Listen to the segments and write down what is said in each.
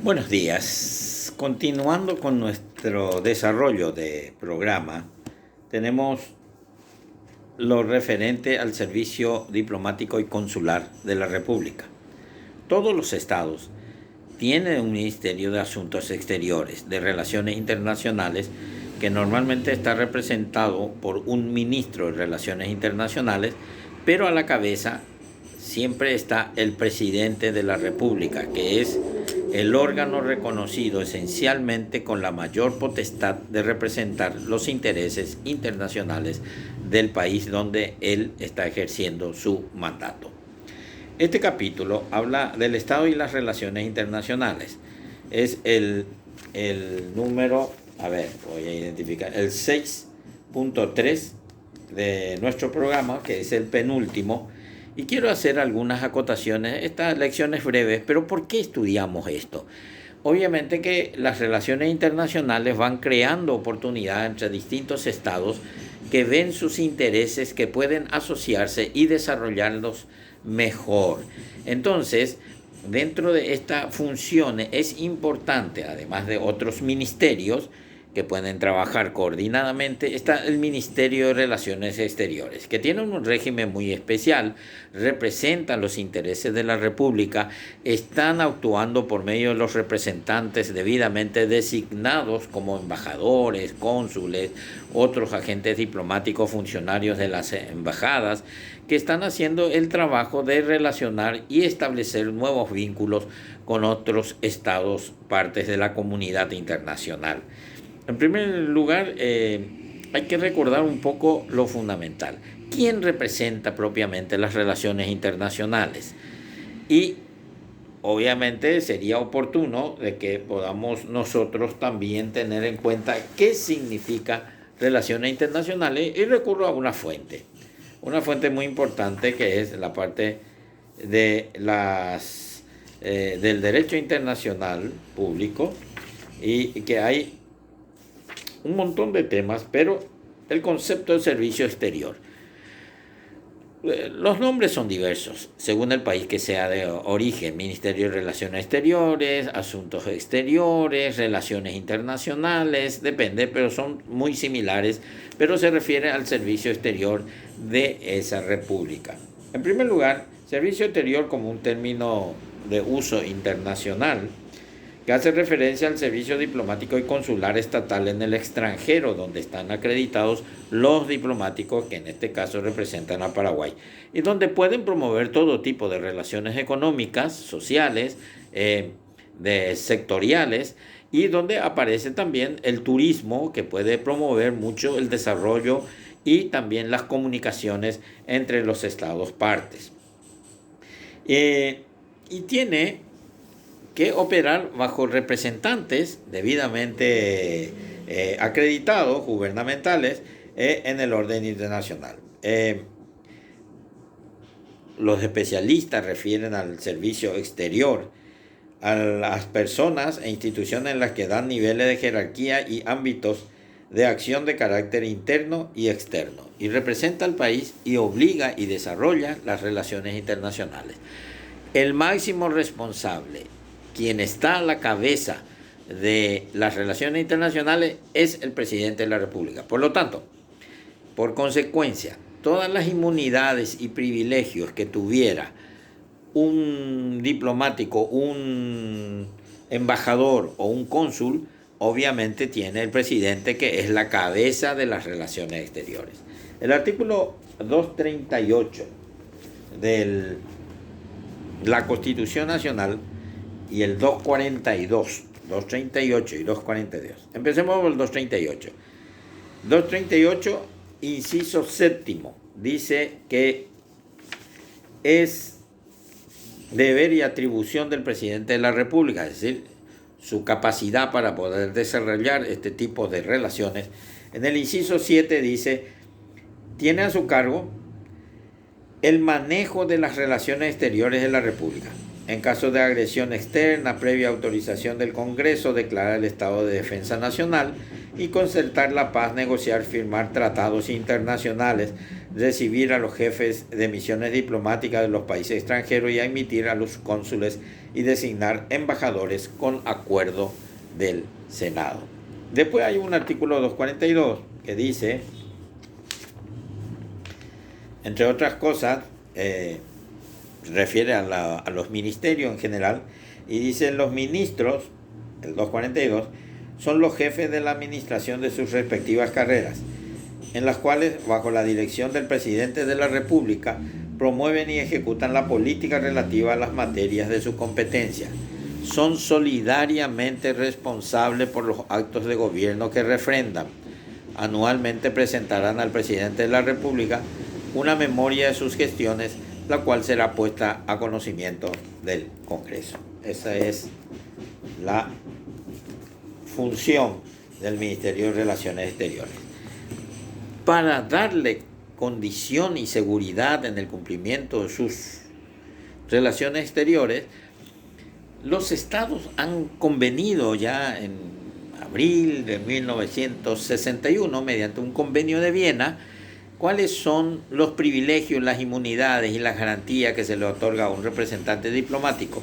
Buenos días. Continuando con nuestro desarrollo de programa, tenemos lo referente al servicio diplomático y consular de la República. Todos los estados tienen un Ministerio de Asuntos Exteriores, de Relaciones Internacionales, que normalmente está representado por un ministro de Relaciones Internacionales, pero a la cabeza siempre está el presidente de la República, que es el órgano reconocido esencialmente con la mayor potestad de representar los intereses internacionales del país donde él está ejerciendo su mandato. Este capítulo habla del Estado y las relaciones internacionales. Es el número, voy a identificar, el 6.3 de nuestro programa, que es el penúltimo. Y quiero hacer algunas acotaciones. Esta lección es breve, pero ¿por qué estudiamos esto? Obviamente que las relaciones internacionales van creando oportunidades entre distintos estados que ven sus intereses, que pueden asociarse y desarrollarlos mejor. Entonces, dentro de esta función es importante, además de otros ministerios que pueden trabajar coordinadamente, está el Ministerio de Relaciones Exteriores, que tiene un régimen muy especial, representan los intereses de la República, están actuando por medio de los representantes debidamente designados como embajadores, cónsules, otros agentes diplomáticos, funcionarios de las embajadas, que están haciendo el trabajo de relacionar y establecer nuevos vínculos con otros estados, partes de la comunidad internacional. En primer lugar, hay que recordar un poco lo fundamental. ¿Quién representa propiamente las relaciones internacionales? Y obviamente sería oportuno de que podamos nosotros también tener en cuenta qué significa relaciones internacionales y recurro a una fuente muy importante que es la parte de del derecho internacional público y que hay un montón de temas, pero el concepto de servicio exterior. Los nombres son diversos, según el país que sea de origen: Ministerio de Relaciones Exteriores, Asuntos Exteriores, Relaciones Internacionales, depende, pero son muy similares, pero se refiere al servicio exterior de esa república. En primer lugar, servicio exterior como un término de uso internacional, que hace referencia al servicio diplomático y consular estatal en el extranjero, donde están acreditados los diplomáticos que en este caso representan a Paraguay, y donde pueden promover todo tipo de relaciones económicas, sociales, sectoriales, y donde aparece también el turismo, que puede promover mucho el desarrollo y también las comunicaciones entre los estados partes. Y tiene que operar bajo representantes debidamente acreditados, gubernamentales, en el orden internacional. Los especialistas refieren al servicio exterior a las personas e instituciones en las que dan niveles de jerarquía y ámbitos de acción de carácter interno y externo, y representa al país y obliga y desarrolla las relaciones internacionales. El máximo responsable, quien está a la cabeza de las relaciones internacionales, es el presidente de la República. Por lo tanto, por consecuencia, todas las inmunidades y privilegios que tuviera un diplomático, un embajador o un cónsul, obviamente tiene el presidente, que es la cabeza de las relaciones exteriores. El artículo 238 de la Constitución Nacional y el 238 y 242. Empecemos por el 238. 238, inciso séptimo, dice que es deber y atribución del presidente de la República, es decir, su capacidad para poder desarrollar este tipo de relaciones. En el inciso 7 dice, tiene a su cargo el manejo de las relaciones exteriores de la República. En caso de agresión externa, previa autorización del Congreso, declarar el estado de defensa nacional y concertar la paz, negociar, firmar tratados internacionales, recibir a los jefes de misiones diplomáticas de los países extranjeros y a emitir a los cónsules y designar embajadores con acuerdo del Senado. Después hay un artículo 242 que dice, entre otras cosas, refiere a los ministerios en general, y dice: los ministros, el 242, son los jefes de la administración de sus respectivas carreras, en las cuales, bajo la dirección del presidente de la República, promueven y ejecutan la política relativa a las materias de su competencia. Son solidariamente responsables por los actos de gobierno que refrendan. Anualmente presentarán al presidente de la República una memoria de sus gestiones, la cual será puesta a conocimiento del Congreso. Esa es la función del Ministerio de Relaciones Exteriores. Para darle condición y seguridad en el cumplimiento de sus relaciones exteriores, los estados han convenido ya en abril de 1961, mediante un convenio de Viena, cuáles son los privilegios, las inmunidades y las garantías que se le otorga a un representante diplomático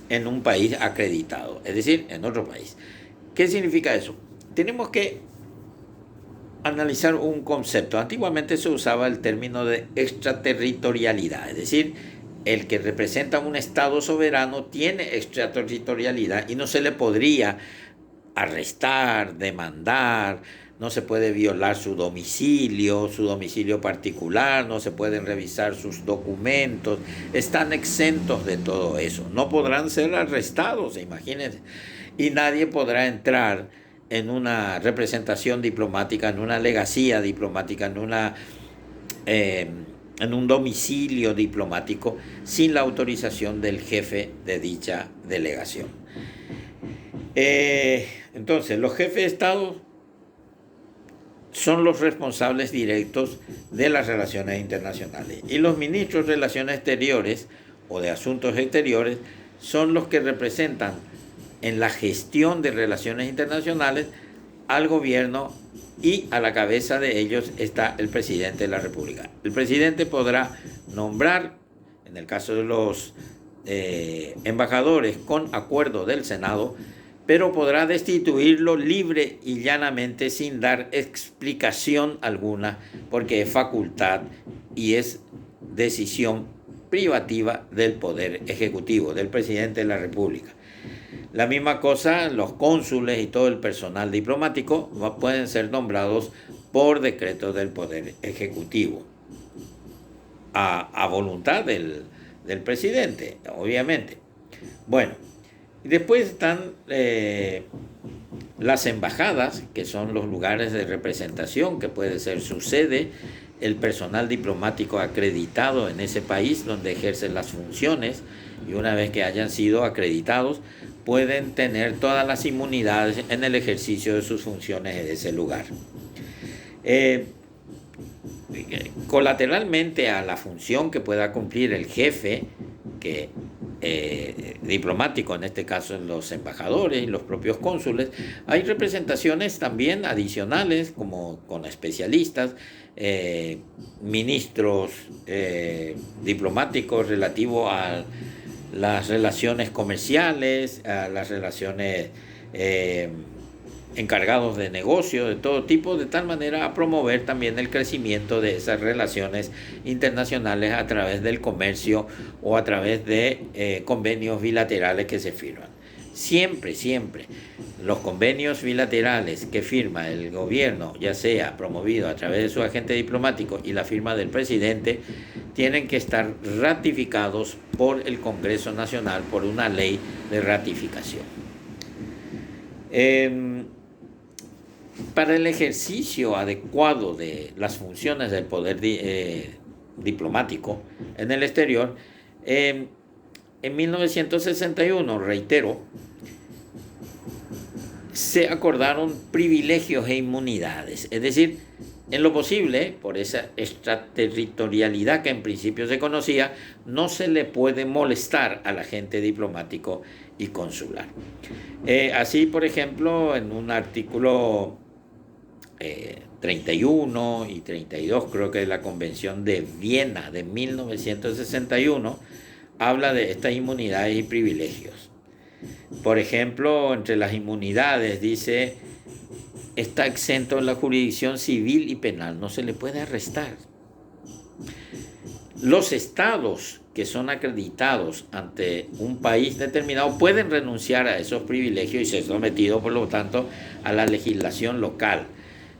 en un país acreditado, es decir, en otro país. ¿Qué significa eso? Tenemos que analizar un concepto. Antiguamente se usaba el término de extraterritorialidad, es decir, el que representa un Estado soberano tiene extraterritorialidad y no se le podría arrestar, demandar, no se puede violar su domicilio particular, no se pueden revisar sus documentos, están exentos de todo eso, no podrán ser arrestados, imagínense, y nadie podrá entrar en una representación diplomática, en una legacía diplomática, en un domicilio diplomático sin la autorización del jefe de dicha delegación. Entonces, los jefes de Estado son los responsables directos de las relaciones internacionales y los ministros de Relaciones Exteriores o de Asuntos Exteriores son los que representan en la gestión de relaciones internacionales al gobierno, y a la cabeza de ellos está el presidente de la República. El presidente podrá nombrar, en el caso de los embajadores, con acuerdo del Senado, pero podrá destituirlo libre y llanamente sin dar explicación alguna, porque es facultad y es decisión privativa del Poder Ejecutivo, del presidente de la República. La misma cosa, los cónsules y todo el personal diplomático pueden ser nombrados por decreto del Poder Ejecutivo, a voluntad del presidente, obviamente. Bueno, después están las embajadas, que son los lugares de representación, que puede ser su sede, el personal diplomático acreditado en ese país donde ejercen las funciones, y una vez que hayan sido acreditados, pueden tener todas las inmunidades en el ejercicio de sus funciones en ese lugar. Colateralmente a la función que pueda cumplir el jefe diplomático, en este caso los embajadores y los propios cónsules, hay representaciones también adicionales, como con especialistas, ministros diplomáticos relativos a las relaciones comerciales, a las relaciones encargados de negocios de todo tipo, de tal manera a promover también el crecimiento de esas relaciones internacionales a través del comercio o a través de convenios bilaterales que se firman. Siempre los convenios bilaterales que firma el gobierno, ya sea promovido a través de su agente diplomático y la firma del presidente, tienen que estar ratificados por el Congreso Nacional por una ley de ratificación. Para el ejercicio adecuado de las funciones del poder diplomático en el exterior, en 1961, reitero, se acordaron privilegios e inmunidades, es decir, en lo posible, por esa extraterritorialidad que en principio se conocía, no se le puede molestar al agente diplomático y consular. Así, por ejemplo, en un artículo 31 y 32, creo que la Convención de Viena de 1961, habla de estas inmunidades y privilegios. Por ejemplo, entre las inmunidades dice, está exento en la jurisdicción civil y penal, no se le puede arrestar. Los estados que son acreditados ante un país determinado pueden renunciar a esos privilegios y ser sometidos, por lo tanto, a la legislación local,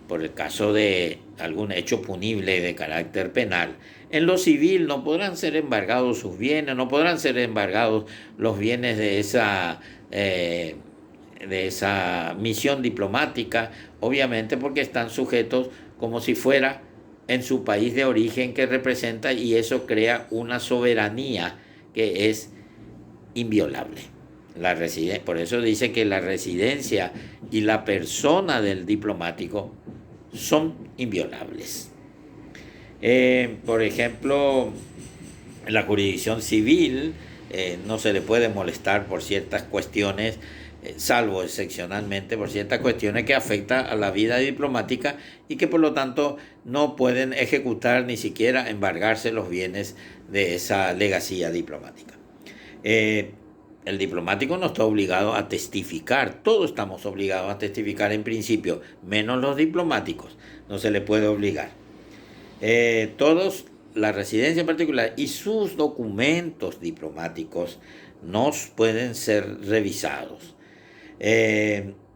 por el caso de algún hecho punible de carácter penal. En lo civil no podrán ser embargados sus bienes, no podrán ser embargados los bienes de esa misión diplomática, obviamente porque están sujetos como si fuera en su país de origen que representa, y eso crea una soberanía que es inviolable. Por eso dice que la residencia y la persona del diplomático son inviolables. Por ejemplo, en la jurisdicción civil no se le puede molestar por ciertas cuestiones, salvo excepcionalmente por ciertas cuestiones que afectan a la vida diplomática y que por lo tanto no pueden ejecutar ni siquiera embargarse los bienes de esa legacía diplomática. El diplomático no está obligado a testificar, todos estamos obligados a testificar en principio, menos los diplomáticos, no se le puede obligar. Todos, la residencia en particular y sus documentos diplomáticos no pueden ser revisados.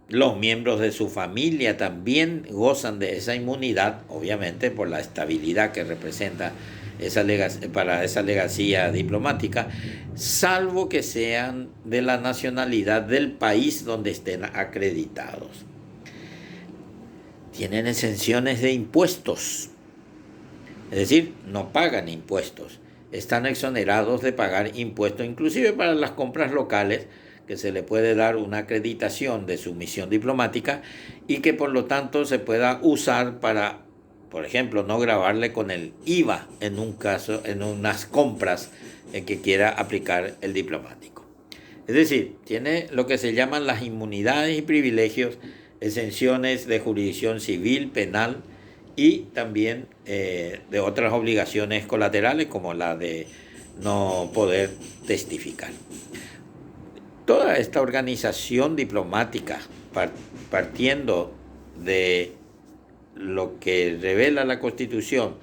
Los miembros de su familia también gozan de esa inmunidad, obviamente por la estabilidad que representa para esa legacía diplomática, salvo que sean de la nacionalidad del país donde estén acreditados. Tienen exenciones de impuestos, es decir, no pagan impuestos, están exonerados de pagar impuestos, inclusive para las compras locales, que se le puede dar una acreditación de su misión diplomática y que por lo tanto se pueda usar para, por ejemplo, no grabarle con el IVA en un caso, en unas compras en que quiera aplicar el diplomático. Es decir, tiene lo que se llaman las inmunidades y privilegios, exenciones de jurisdicción civil, penal y también de otras obligaciones colaterales como la de no poder testificar. Toda esta organización diplomática, partiendo de lo que revela la Constitución,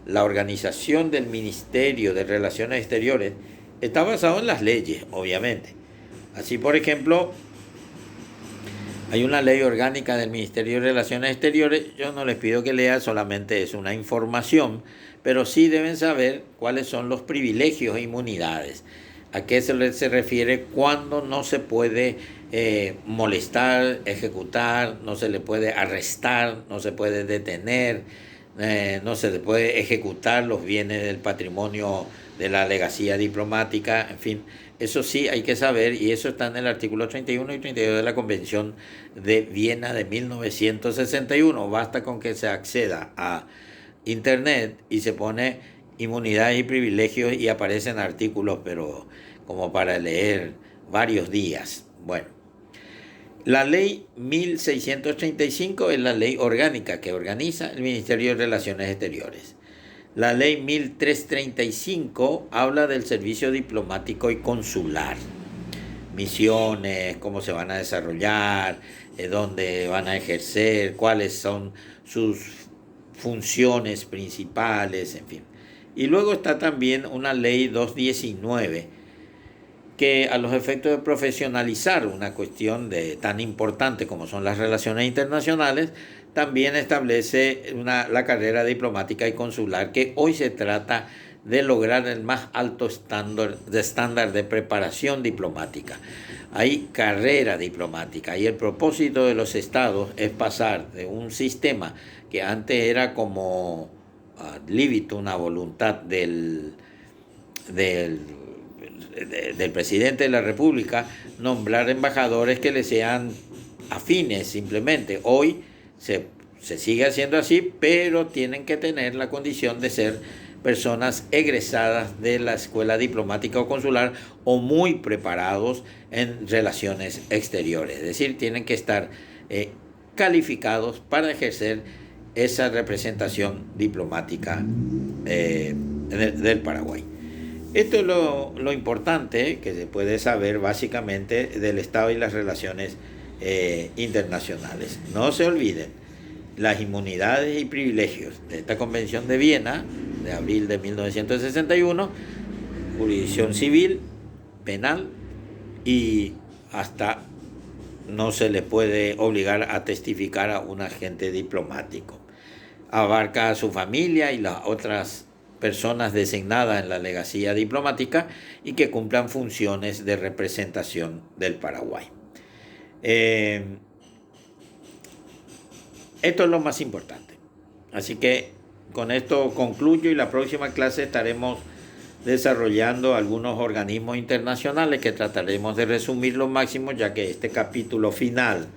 la organización del Ministerio de Relaciones Exteriores, está basado en las leyes, obviamente. Así, por ejemplo, hay una ley orgánica del Ministerio de Relaciones Exteriores. Yo no les pido que lean, solamente es una información, pero sí deben saber cuáles son los privilegios e inmunidades. ¿A qué se refiere cuando no se puede molestar, ejecutar, no se le puede arrestar, no se puede detener, no se le puede ejecutar los bienes del patrimonio de la legacía diplomática? En fin, eso sí hay que saber, y eso está en el artículo 31 y 32 de la Convención de Viena de 1961. Basta con que se acceda a Internet y se pone inmunidades y privilegios y aparecen artículos, pero como para leer varios días. Bueno, la ley 1635 es la ley orgánica que organiza el Ministerio de Relaciones Exteriores. La ley 1335 habla del servicio diplomático y consular, misiones, cómo se van a desarrollar, dónde van a ejercer, cuáles son sus funciones principales, en fin. Y luego está también una ley 219 que, a los efectos de profesionalizar una cuestión tan importante como son las relaciones internacionales, también establece la carrera diplomática y consular, que hoy se trata de lograr el más alto estándar de preparación diplomática. Hay carrera diplomática y el propósito de los estados es pasar de un sistema que antes era como ad libitum, una voluntad del presidente de la República, nombrar embajadores que le sean afines simplemente. Hoy se sigue haciendo así, pero tienen que tener la condición de ser personas egresadas de la escuela diplomática o consular o muy preparados en relaciones exteriores. Es decir, tienen que estar calificados para ejercer esa representación diplomática del Paraguay. Esto es lo importante que se puede saber básicamente del Estado y las relaciones internacionales. No se olviden las inmunidades y privilegios de esta Convención de Viena de abril de 1961, jurisdicción civil, penal, y hasta no se le puede obligar a testificar a un agente diplomático. Abarca a su familia y las otras personas designadas en la legacía diplomática y que cumplan funciones de representación del Paraguay. Esto es lo más importante. Así que con esto concluyo y la próxima clase estaremos desarrollando algunos organismos internacionales que trataremos de resumir lo máximo, ya que este capítulo final,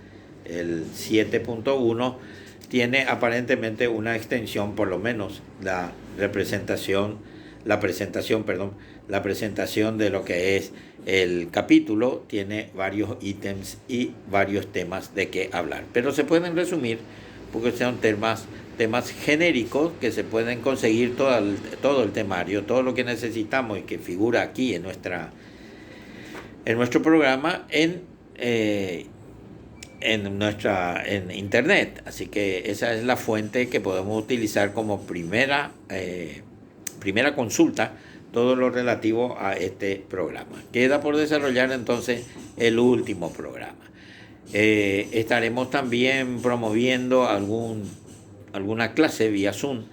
el 7.1, tiene aparentemente una extensión, por lo menos la presentación de lo que es el capítulo tiene varios ítems y varios temas de qué hablar, pero se pueden resumir porque son temas genéricos que se pueden conseguir todo el temario, todo lo que necesitamos y que figura aquí en nuestro programa en internet. Así que esa es la fuente que podemos utilizar como primera consulta, todo lo relativo a este programa. Queda por desarrollar entonces el último programa. Estaremos también promoviendo alguna clase vía Zoom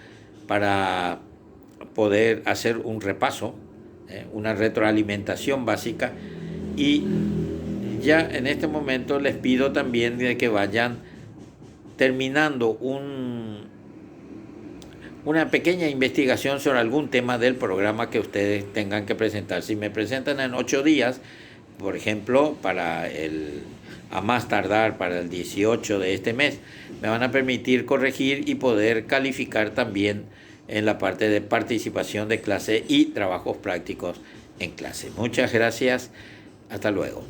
para poder hacer un repaso, una retroalimentación básica, y ya en este momento les pido también de que vayan terminando una pequeña investigación sobre algún tema del programa que ustedes tengan que presentar. Si me presentan en 8 días, por ejemplo, a más tardar para el 18 de este mes, me van a permitir corregir y poder calificar también en la parte de participación de clase y trabajos prácticos en clase. Muchas gracias. Hasta luego.